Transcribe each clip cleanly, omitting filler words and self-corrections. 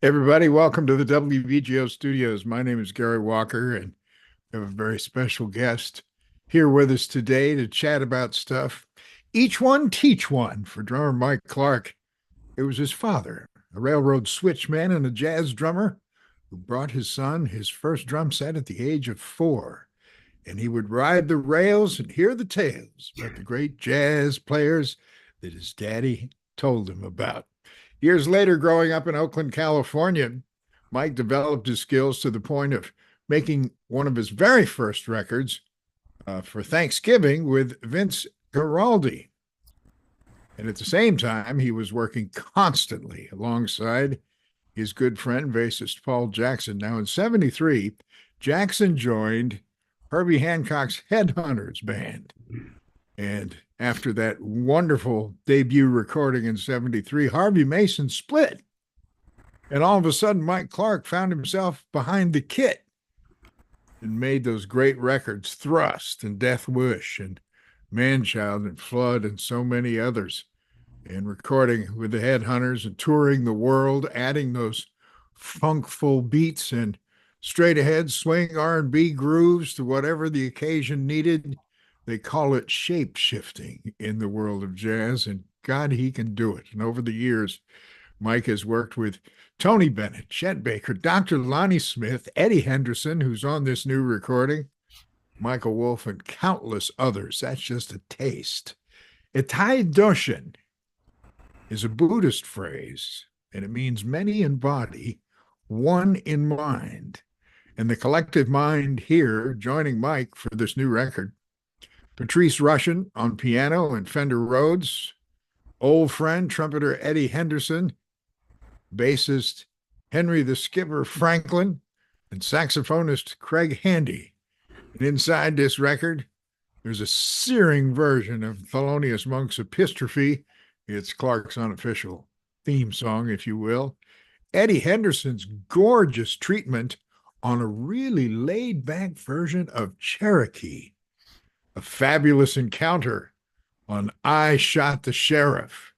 Everybody, welcome to the WBGO studios. My name is Gary Walker, and we have a very special guest here with us today to chat about stuff. Each one teach one for drummer Mike Clark. It was his father, a railroad switchman and a jazz drummer, who brought his son his first drum set at the age of 4. And he would ride the rails and hear the tales about the great jazz players that his daddy told him about. Years later, growing up in Oakland, California, Mike developed his skills to the point of making one of his very first records for Thanksgiving with Vince Guaraldi. And at the same time, he was working constantly alongside his good friend, bassist Paul Jackson. Now, in 73, Jackson joined Herbie Hancock's Headhunters band. And after that wonderful debut recording in 73, Harvey Mason split. And all of a sudden, Mike Clark found himself behind the kit and made those great records, Thrust and Death Wish and Manchild and Flood and so many others. And recording with the Headhunters and touring the world, adding those funkful beats and straight ahead swing R&B grooves to whatever the occasion needed. They call it shape shifting in the world of jazz, and God, he can do it. And over the years, Mike has worked with Tony Bennett, Chet Baker, Dr. Lonnie Smith, Eddie Henderson, who's on this new recording, Michael Wolff, and countless others. That's just a taste. Itai Doshin is a Buddhist phrase, and it means many in body, one in mind. And the collective mind here, joining Mike for this new record, Patrice Rushen on piano and Fender Rhodes, old friend trumpeter Eddie Henderson, bassist Henry the Skipper Franklin, and saxophonist Craig Handy. And inside this record, there's a searing version of Thelonious Monk's Epistrophe. It's Clark's unofficial theme song, if you will. Eddie Henderson's gorgeous treatment on a really laid-back version of Cherokee. A fabulous encounter on I Shot the Sheriff,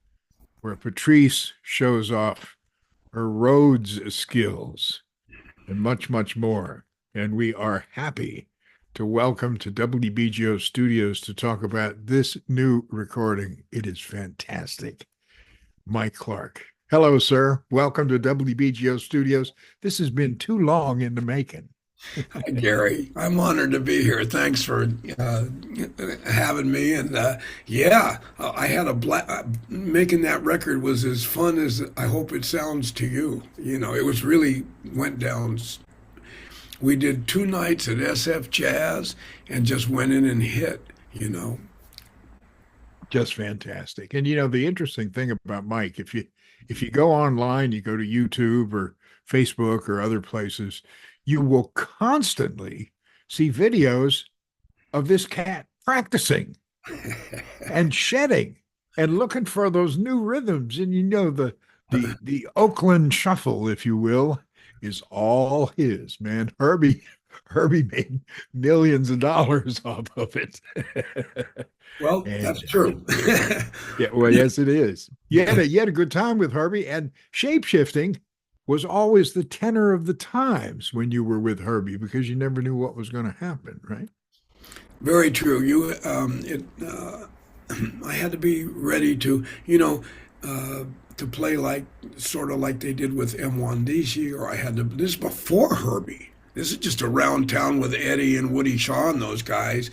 where Patrice shows off her Rhodes skills and much, much more. And we are happy to welcome to WBGO Studios to talk about this new recording. It is fantastic. Mike Clark. Hello, sir. Welcome to WBGO Studios. This has been too long in the making. Hi, Gary. I'm honored to be here. Thanks for having me. And I had a making that record was as fun as I hope it sounds to you. It was really went down. We did 2 nights at SF Jazz and just went in and hit. Just fantastic. And the interesting thing about Mike, if you go online, you go to YouTube or Facebook or other places, you will constantly see videos of this cat practicing and shedding and looking for those new rhythms. And the Oakland shuffle, if you will, is all his, man. Herbie made millions of dollars off of it. Well, And that's true. yeah, well, yes, it is. You had a good time with Herbie, and shape shifting was always the tenor of the times when you were with Herbie because you never knew what was going to happen, right? Very true. I had to be ready to play like sort of like they did with M1DC, or I had to. This is before Herbie. This is just around town with Eddie and Woody Shaw and those guys.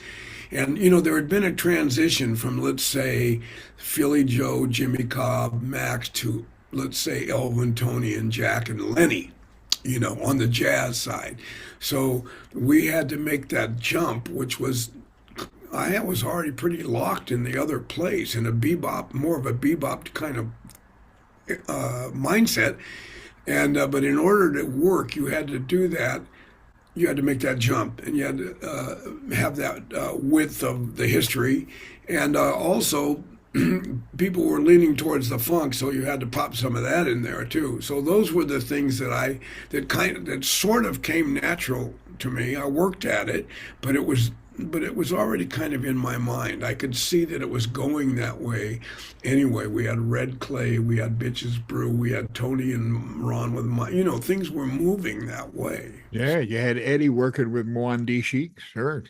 And, there had been a transition from, let's say, Philly Joe, Jimmy Cobb, Max to, let's say, Elvin, Tony, and Jack and Lenny, on the jazz side. So we had to make that jump, which was, I was already pretty locked in the other place in a bebop, more of a bebop kind of mindset. And but in order to work, you had to do that. You had to make that jump, and you had to have that width of the history, and also people were leaning towards the funk, so you had to pop some of that in there too. So those were the things that sort of came natural to me. I worked at it, but it was already kind of in my mind. I could see that it was going that way. Anyway, we had Red Clay, we had Bitches Brew, we had Tony and Ron with my, things were moving that way. Yeah, you had Eddie working with Mwandishi, sure.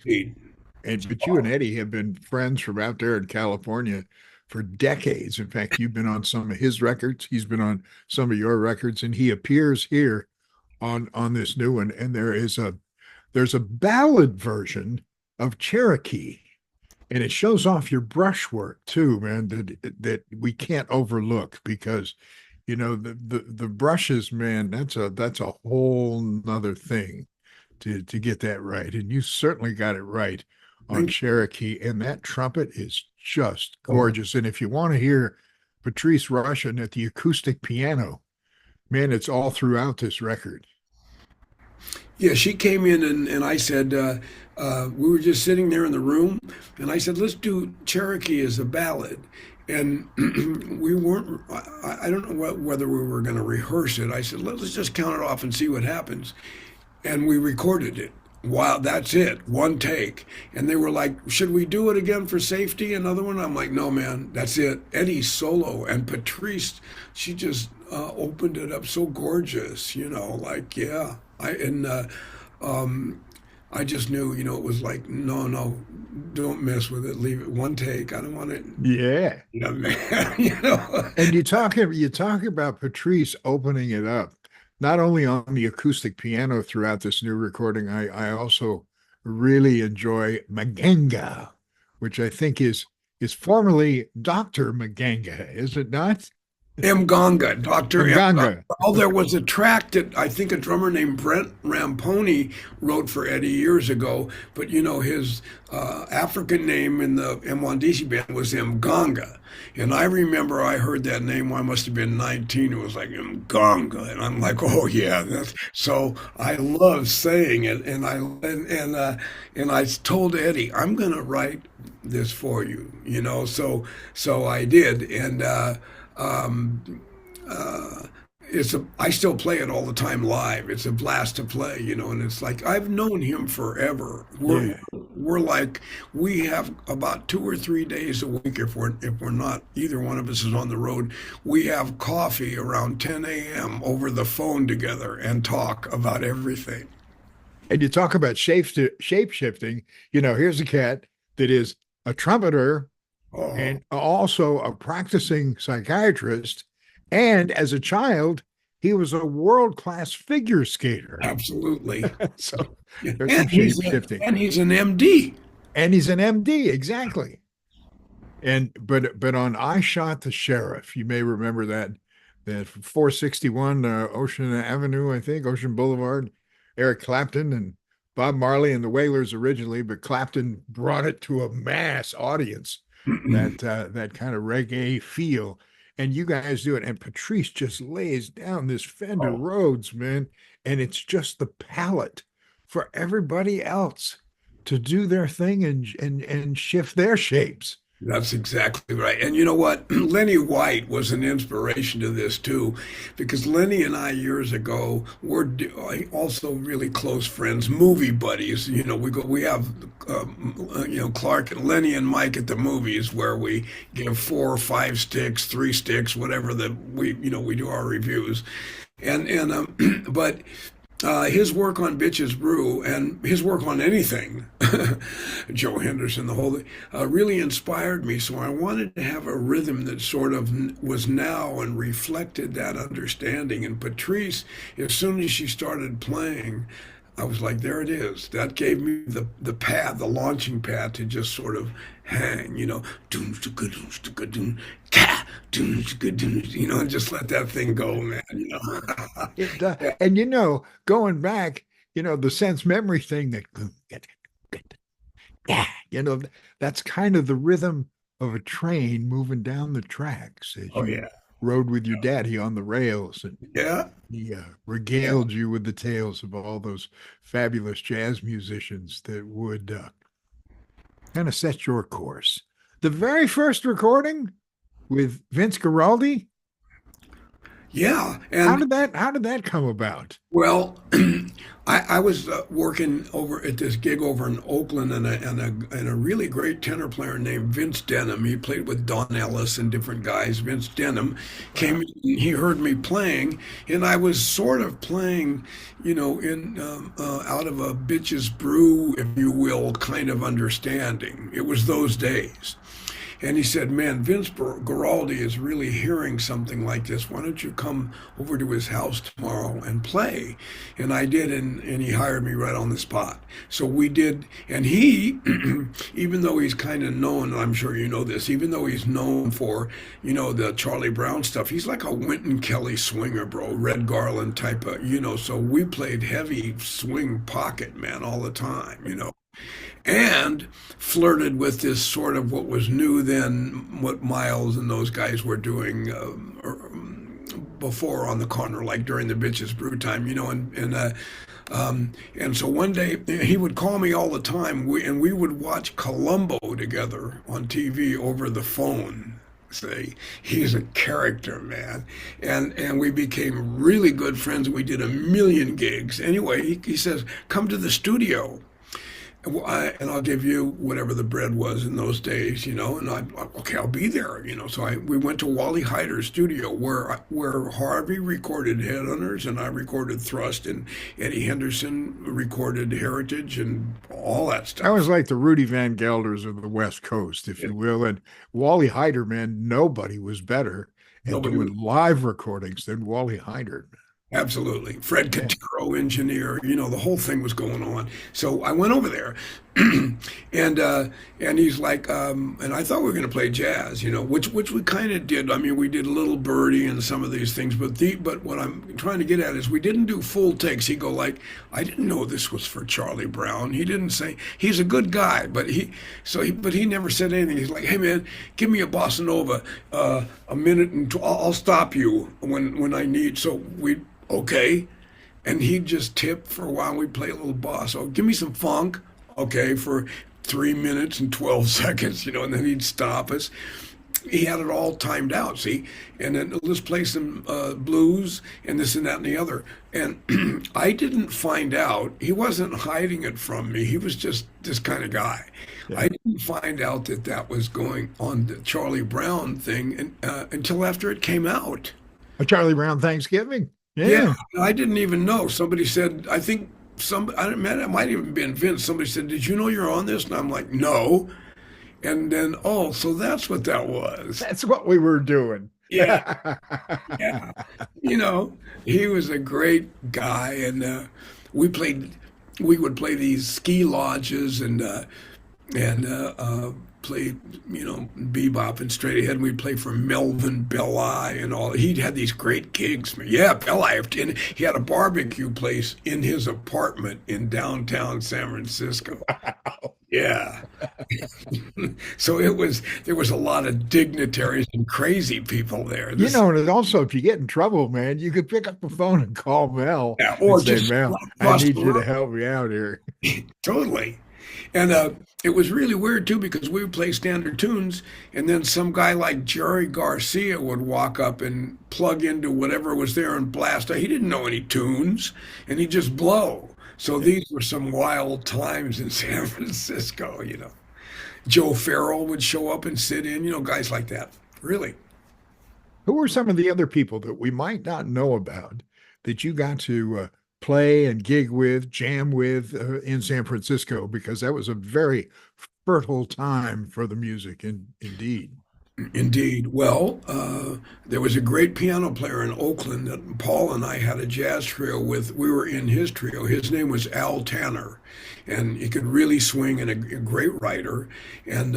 And but you and Eddie have been friends from out there in California for decades. In fact, you've been on some of his records. He's been on some of your records, and he appears here on this new one. And there's a ballad version of Cherokee, and it shows off your brushwork too, man. That we can't overlook because the brushes, man. That's a whole nother thing to get that right, and you certainly got it right on Thank Cherokee. And that trumpet is just you. gorgeous. And if you want to hear Patrice Rushen at the acoustic piano, man, it's all throughout this record. Yeah, she came in and I said, we were just sitting there in the room, and I said, let's do Cherokee as a ballad. And we weren't, I don't know whether we were going to rehearse it. I said, let's just count it off and see what happens. And we recorded it. Wow, that's it, one take. And they were like, should we do it again for safety? Another one? I'm like, no, man, that's it. Eddie's solo. And Patrice, she just opened it up so gorgeous, like, yeah. I just knew, it was like, no, no, don't mess with it. Leave it one take. I don't want it. Yeah. Yeah, man, you know. And you talk about Patrice opening it up, not only on the acoustic piano throughout this new recording. I also really enjoy Maganga, which I think is formerly Dr. Maganga, is it not? M. Gonga, Dr. M. Gonga. Maganga. Oh, there was a track that I think a drummer named Brent Ramponi wrote for Eddie years ago, but his African name in the M1DC band was M. Gonga. And I remember I heard that name when I must have been 19. It was like M. Gonga. And I'm like, oh, yeah. So I love saying it. And I told Eddie, I'm going to write this for you, So I did. And, um, I still play it all the time live. It's a blast to play, and it's like I've known him forever. Yeah. We're like we have about 2 or 3 days a week if we're not either one of us is on the road. We have coffee around 10 a.m. over the phone together and talk about everything. And you talk about shape shifting. Here's a cat that is a trumpeter Oh, and also a practicing psychiatrist. And as a child, he was a world class figure skater. absolutely. So Yeah. there's some shape shifting. And he's an MD. And he's an MD, exactly. And but on I Shot the Sheriff, you may remember that 461 Ocean Avenue, I think, Ocean Boulevard, Eric Clapton and Bob Marley and the Wailers originally, but Clapton brought it to a mass audience, that kind of reggae feel. And you guys do it. And Patrice just lays down this Fender Oh, Rhodes, man. And it's just the palette for everybody else to do their thing and shift their shapes. that's exactly right. And you know what? Lenny White was an inspiration to this too, because Lenny and I years ago were also really close friends, movie buddies. We have, Clark and Lenny and Mike at the movies where we give 4 or 5 sticks, 3 sticks, whatever we do our reviews. But his work on Bitches Brew and his work on anything, Joe Henderson, the whole thing, really inspired me. So I wanted to have a rhythm that sort of was now and reflected that understanding. And Patrice, as soon as she started playing, I was like, there it is. That gave me the pad, the launching pad to just sort of hang, and just let that thing go, man. It and going back, the sense memory thing that yeah, that's kind of the rhythm of a train moving down the tracks as Oh you yeah. rode with your daddy on the rails, and Yeah. he Yeah. regaled you with the tales of all those fabulous jazz musicians that would kind of set your course. The very first recording with Vince Guaraldi. Yeah, How and did that come about? well, I was working over at this gig over in Oakland, and a really great tenor player named Vince Denham. He played with Don Ellis and different guys. Vince Denham came Wow. in, he heard me playing, and I was sort of playing, in out of a bitch's brew, if you will, kind of understanding. It was those days. And he said, "Man, Vince Guaraldi is really hearing something like this. Why don't you come over to his house tomorrow and play?" And I did, and he hired me right on the spot. So we did, and he, even though he's kind of known, and I'm sure you know this, even though he's known for, the Charlie Brown stuff, he's like a Wynton Kelly swinger, bro, Red Garland type of, so we played heavy swing pocket, man, all the time. And flirted with this sort of what was new then, what Miles and those guys were doing before on the corner, like during the bitches brew time, and so one day he would call me all the time, and we would watch Columbo together on TV over the phone. Say he's a character, man, and we became really good friends. We did a million gigs. Anyway, he says, "Come to the studio." And I'll give you whatever the bread was in those days, and okay, I'll be there, So we went to Wally Heider's studio where Harvey recorded Headhunters and I recorded Thrust and Eddie Henderson recorded Heritage and all that That was stuff. like the Rudy Van Gelders of the West Coast, if Yeah, you will. And Wally Heider, man, nobody was better at nobody was. doing live recordings than Wally Heider. Absolutely. Fred Yeah. Catero, engineer, the whole thing was going on. So I went over there and he's like, and I thought we were going to play jazz, which we kind of did. I mean, we did a little birdie and some of these things, but what I'm trying to get at is we didn't do full takes. He'd go like, "I didn't know this was for Charlie Brown." He didn't say he's a good guy, but he never said anything. He's like, "Hey man, give me a bossa nova, a minute and I'll stop you when I need." So we okay. And he'd just tip for a while. We'd play a little boss. Oh, give me some funk, okay, for 3 minutes and 12 seconds, and then he'd stop us. He had it all timed out, see? And then let's play some blues and this and that and the other. And I didn't find out. He wasn't hiding it from me. He was just this kind of guy. Yeah. I didn't find out that was going on the Charlie Brown thing until after it came out. A Charlie Brown Thanksgiving. Yeah, Yeah. I didn't even know. Somebody said, I think I man, it might even been Vince. Somebody said, "Did you know you're on this?" And I'm like, "No." And then, oh, so that's what that was. That's what we were doing. Yeah, yeah. You know, he was a great guy, and we played. We would play these ski lodges and play, bebop and straight ahead. And we'd play for Melvin Belli and all. He had these great gigs. Yeah, Belli. And he had a barbecue place in his apartment in downtown San Francisco. Yeah. So there was a lot of dignitaries and crazy people there. And also, if you get in trouble, man, you could pick up the phone and call Mel Yeah, and or say, just "Mel, I across need the you to room. help me out here." Totally. And it was really weird too because we would play standard tunes, and then some guy like Jerry Garcia would walk up and plug into whatever was there and blast. He didn't know any tunes, and he'd just blow. So these were some wild times in San Francisco. Joe Farrell would show up and sit in, guys like that. Really. Who are some of the other people that we might not know about that you got to play and gig with, jam with in San Francisco? Because that was a very fertile time for the music, indeed. Indeed. Well, there was a great piano player in Oakland that Paul and I had a jazz trio with. We were in his trio. His name was Al Tanner, and he could really swing and a great writer. And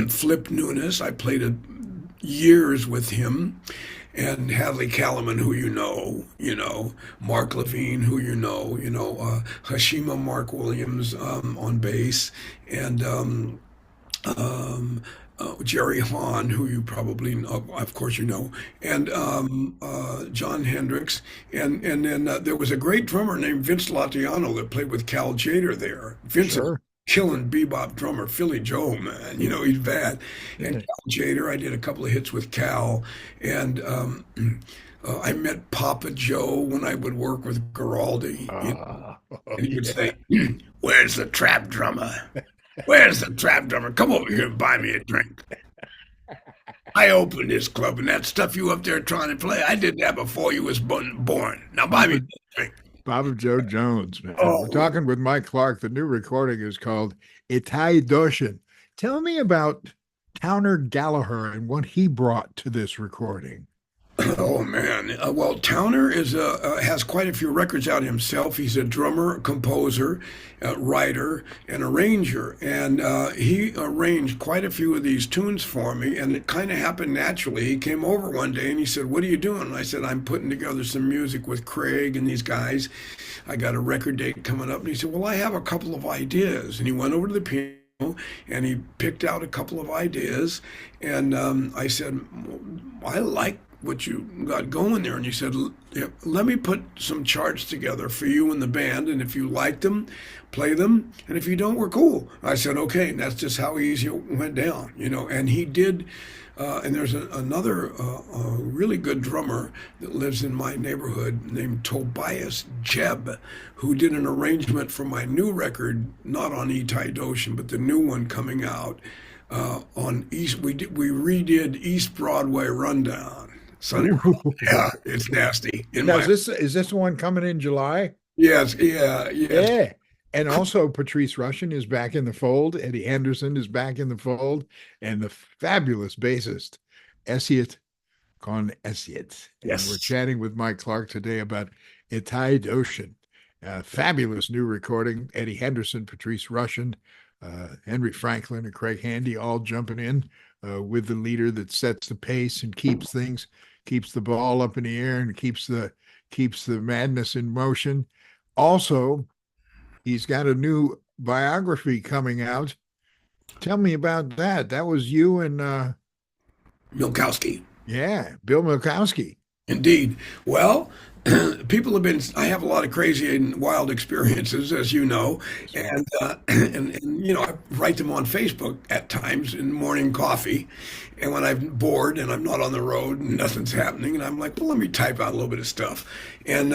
Flip Nunes, I played years with him. And Hadley Callman, who Mark Levine, who Hashima Mark Williams on bass, and Jerry Hahn, who you probably know, of course and John Hendricks, and then there was a great drummer named Vince Latiano that played with Cal Tjader there. Vince, Sure. killing bebop drummer Philly Joe, man. He's bad. And Yeah. Cal Jader, I did a couple of hits with Cal, and I met Papa Joe when I would work with Giraldi. Oh, And he would yeah. say, "Where's the trap drummer? Where's the trap drummer? Come over here and buy me a drink. I opened this club, and that stuff you up there trying to play, I did that before you was born. Now buy me Papa a drink." Papa Joe Jones, man. We're Oh, talking with Mike Clark. The new recording is called Itai Doshin. Tell me about Towner Gallagher and what he brought to this recording. oh man. Well, Towner has quite a few records out himself. He's a drummer, composer, writer, and arranger, and he arranged quite a few of these tunes for me. And it kind of happened naturally. He came over one day and he said, "What are you doing?" And I said, "I'm putting together some music with Craig and these guys. I got a record date coming up." And he said, "Well, I have a couple of ideas." And he went over to the piano and he picked out a couple of ideas. And I said, "I like what you got going there." And he said, "Yeah, let me put some charts together for you and the band. And if you like them, play them. And if you don't, we're cool." I said, "Okay." And that's just how easy it went down. And he did. And there's another really good drummer that lives in my neighborhood named Tobias Jeb, who did an arrangement for my new record, not on Itai Doshin, but the new one coming out on East. We redid East Broadway Rundown. Sonny, yeah, it's nasty in Now, my. is this the one coming in July? Yes, yeah, yes, Yeah. And also Patrice Rushen is back in the fold. Eddie Anderson is back in the fold. And the fabulous bassist, Essiet Con Essiet. And we're yes. chatting with Mike Clark today about Itai Doshin. Fabulous new recording. Eddie Henderson, Patrice Rushen, Henry Franklin, and Craig Handy all jumping in with the leader that sets the pace and keeps the ball up in the air and keeps the madness in motion. Also, he's got a new biography coming out. Tell me about that. That was you and Milkowski. yeah, Bill Milkowski. Indeed. Well, people have been. I have a lot of crazy and wild experiences, as you know, Yes, sir. and I write them on Facebook at times in morning coffee, and when I'm bored and I'm not on the road and nothing's happening, and I'm like, well, let me type out a little bit of stuff, and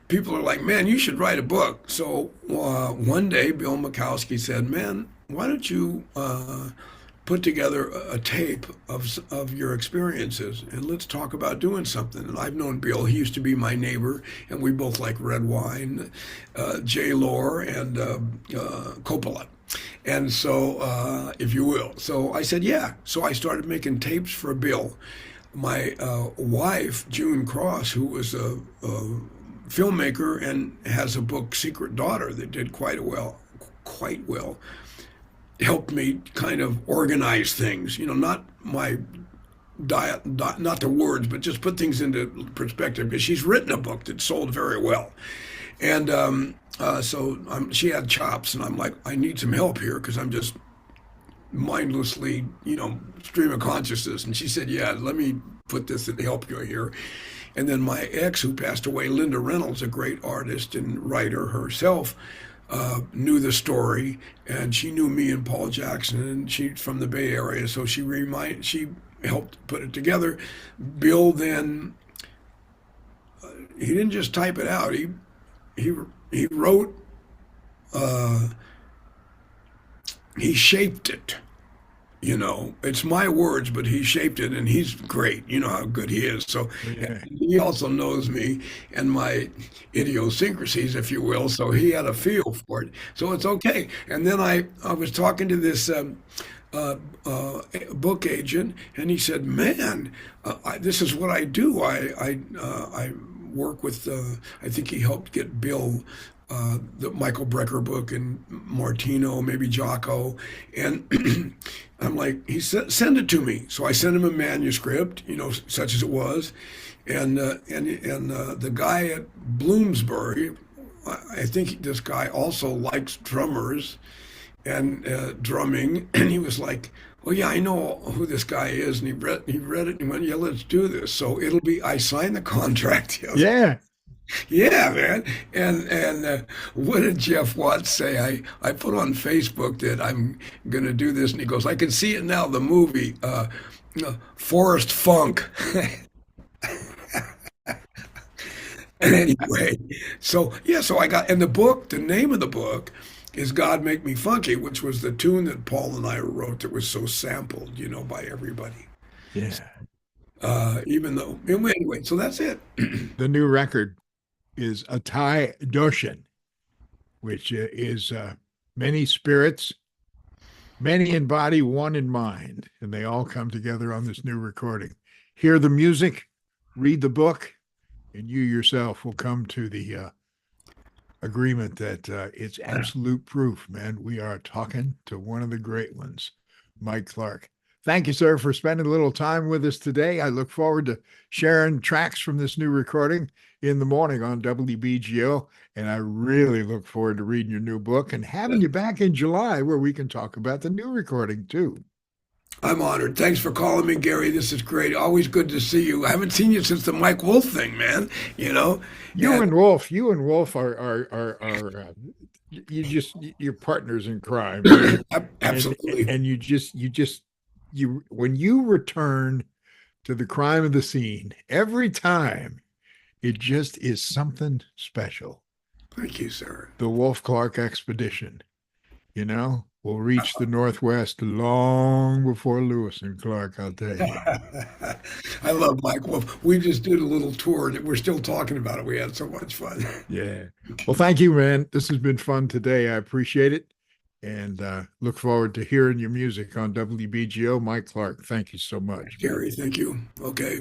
people are like, "Man, you should write a book." So one day, Bill Makowski said, "Man, why don't you?" Put together a tape of your experiences and let's talk about doing something. And I've known Bill. He used to be my neighbor, and we both like red wine, J. Lore, and Coppola. And so, if you will. So I said, yeah. So I started making tapes for Bill. My wife, June Cross, who was a filmmaker and has a book, Secret Daughter, that did quite well, helped me kind of organize things. Not my not the words, but just put things into perspective. Because she's written a book that sold very well, and she had chops, and I'm like, I need some help here because I'm just mindlessly, stream of consciousness. And she said, "Yeah, let me put this to help you here." And then my ex, who passed away, Linda Reynolds, a great artist and writer herself, knew the story, and she knew me and Paul Jackson, and she's from the Bay Area, so she helped put it together. Bill then he didn't just type it out. He he wrote, he shaped it. It's my words, but he shaped it, and he's great. You know how good he is. So Yeah. he also knows me and my idiosyncrasies, if you will. So he had a feel for it. So it's okay. And then I was talking to this uh, book agent, and he said, "Man, this is what I do. I work with. I think he helped get Bill." The Michael Brecker book and Martino, maybe Jocko, and I'm like, he said, "Send it to me." So I sent him a manuscript, such as it was, and the guy at Bloomsbury, I think this guy also likes drummers and drumming, and he was like, "Oh yeah, I know who this guy is," and he read it and he went, "Yeah, let's do this." So it'll be. I signed the contract. Yes. Yeah. Yeah, man. And what did Jeff Watts say? I put on Facebook that I'm going to do this, and he goes, "I can see it now." The movie, Forrest Funk. Anyway, so yeah, so I got, and the book, the name of the book is "God Make Me Funky," which was the tune that Paul and I wrote that was so sampled, by everybody. Yeah. Even though, anyway, so that's it. The new record is Itai Doshin, which is many spirits, many in body, one in mind, and they all come together on this new recording. Hear the music, read the book, and you yourself will come to the agreement that it's absolute proof, man. We are talking to one of the great ones, Mike Clark. Thank you, sir, for spending a little time with us today. I look forward to sharing tracks from this new recording in the morning on WBGO. And I really look forward to reading your new book and having you back in July where we can talk about the new recording too. I'm honored. Thanks for calling me, Gary. This is great. Always good to see you. I haven't seen you since the Mike Wolf thing, man. You know, and You and Wolf are you just you're partners in crime, man. And absolutely. and you when you return to the crime of the scene every time, it just is something special. Thank you, sir. The Wolf Clark expedition, will reach the Northwest long before Lewis and Clark, I'll tell you. I love Mike Wolf. We just did a little tour and we're still talking about it. We had so much fun. Yeah. Well, thank you, man. This has been fun today. I appreciate it. And look forward to hearing your music on WBGO. Mike Clark, thank you so much, man. Gary, thank you. Okay.